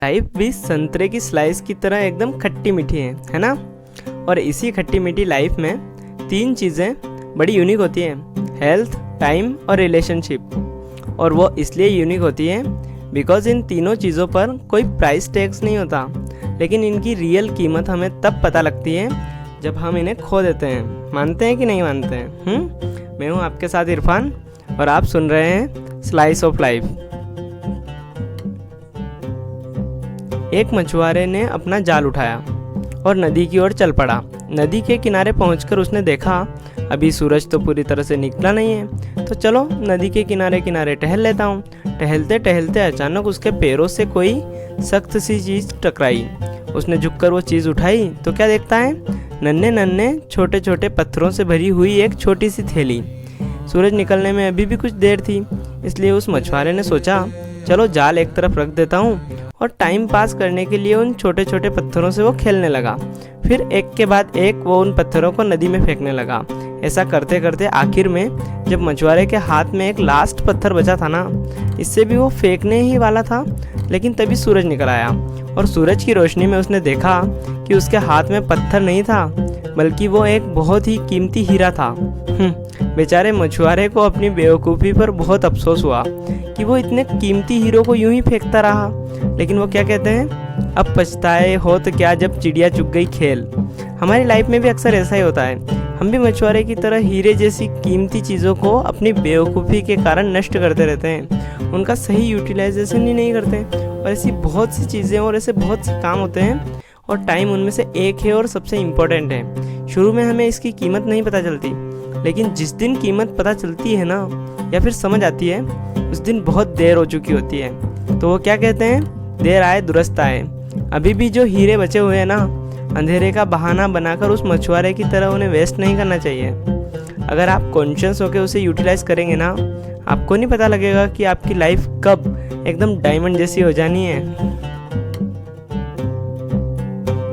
Life भी संतरे की स्लाइस की तरह एकदम खट्टी मीठी है ना। और इसी खट्टी मीठी लाइफ में 3 चीज़ें बड़ी यूनिक होती हैं, हेल्थ, टाइम और रिलेशनशिप। और वो इसलिए यूनिक होती है बिकॉज इन तीनों चीज़ों पर कोई प्राइस टैग्स नहीं होता, लेकिन इनकी रियल कीमत हमें तब पता लगती है जब हम इन्हें खो देते हैं। मानते हैं कि नहीं मानते हैं? मैं हूँ आपके साथ इरफान और आप सुन रहे हैं स्लाइस ऑफ लाइफ। एक मछुआरे ने अपना जाल उठाया और नदी की ओर चल पड़ा। नदी के किनारे पहुंचकर उसने देखा अभी सूरज तो पूरी तरह से निकला नहीं है, तो चलो नदी के किनारे किनारे टहल लेता हूँ। टहलते टहलते अचानक उसके पैरों से कोई सख्त सी चीज़ टकराई। उसने झुककर वो चीज़ उठाई तो क्या देखता है, नन्हे नन्हे छोटे छोटे पत्थरों से भरी हुई एक छोटी सी थैली। सूरज निकलने में अभी भी कुछ देर थी, इसलिए उस मछुआरे ने सोचा चलो जाल एक तरफ रख देता हूँ, और टाइम पास करने के लिए उन छोटे छोटे पत्थरों से वो खेलने लगा। फिर एक के बाद एक वो उन पत्थरों को नदी में फेंकने लगा। ऐसा करते करते आखिर में जब मछुआरे के हाथ में एक लास्ट पत्थर बचा था ना, इससे भी वो फेंकने ही वाला था, लेकिन तभी सूरज निकल आया और सूरज की रोशनी में उसने देखा कि उसके हाथ में पत्थर नहीं था, बल्कि वो एक बहुत ही कीमती हीरा था। बेचारे मछुआरे को अपनी बेवकूफ़ी पर बहुत अफसोस हुआ कि वो इतने कीमती हीरो को यूं ही फेंकता रहा। लेकिन वो क्या कहते हैं, अब पछताए हो तो क्या जब चिड़िया चुग गई खेल। हमारी लाइफ में भी अक्सर ऐसा ही होता है, हम भी मछुआरे की तरह हीरे जैसी कीमती चीज़ों को अपनी बेवकूफ़ी के कारण नष्ट करते रहते हैं, उनका सही यूटिलाइजेशन ही नहीं करते। और ऐसी बहुत सी चीज़ें और ऐसे बहुत से काम होते हैं, और टाइम उनमें से एक है और सबसे इम्पोर्टेंट है। शुरू में हमें इसकी कीमत नहीं पता चलती, लेकिन जिस दिन कीमत पता चलती है ना, या फिर समझ आती है, उस दिन बहुत देर हो चुकी होती है। तो वो क्या कहते हैं, देर आए दुरुस्त आए। अभी भी जो हीरे बचे हुए हैं ना, अंधेरे का बहाना बनाकर उस मछुआरे की तरह उन्हें वेस्ट नहीं करना चाहिए। अगर आप कॉन्शियस होकर उसे यूटिलाइज करेंगे ना, आपको नहीं पता लगेगा कि आपकी लाइफ कब एकदम डायमंड जैसी हो जानी है।